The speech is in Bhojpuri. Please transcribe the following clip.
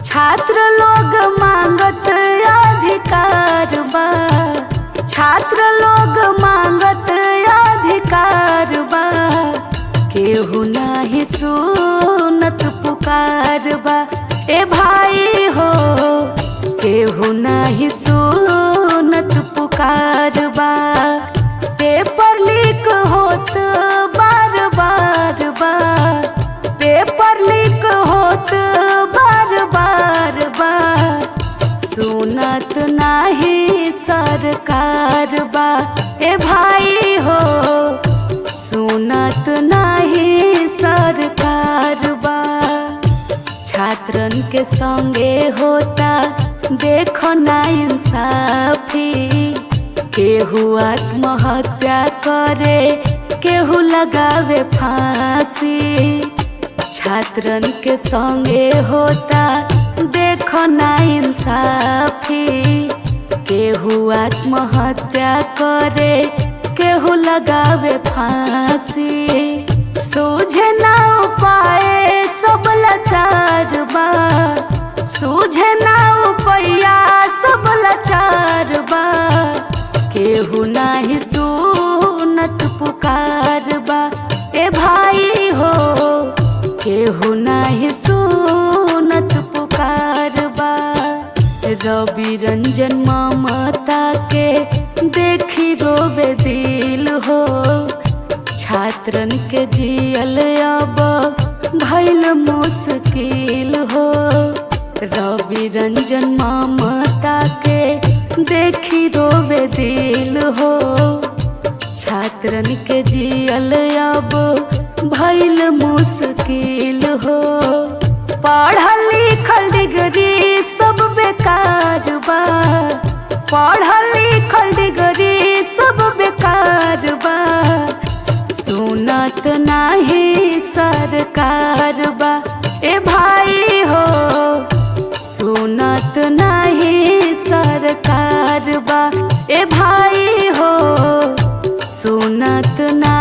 छात्र लोग मांगत अधिकार बा, छात्र लोग मांगत अधिकार बा, केहू नाही सुनत पुकार बा। ए भाई हो केहू नाही सुनत पुकार बा। पेपर लीक होत बार बार बा, पेपर लीक होत बार बार बा, सुनत नाही सरकार बा। ए भाई हो सुनत नाही सरकार बा। छात्रन के संगे होता देखो ना इंसाफी, केहू आत्महत्या करे केहू लगावे फांसी। छात्रन के संगे होता देखो ना इंसाफी, केहू आत्महत्या करे केहू लगावे फांसी। सूझे ना उपाय सब लाचार बा, सूझे ना उपाया सब लाचार बा, केहू नाही सुनत पुकार बा। ए भाई हो केहू नाही सुनत पुकार बा। रवि रंजन ममता के देखी रोवे दिल हो, छात्रन के जियल अब भइल मुश्किल हो। रवि रंजन ममता के देखी रोवे दिल हो, छात्रन के जियल अब भइल मुश्किल हो। पढ़ल लिखल डिग्री सब बेकार बा, पढ़ल लिखल डिग्री सब बेकार बा, सुनत नाही सरकार बा। ए भाई हो सुनत नाही सरकार बा। ए भाई हो सुनत ना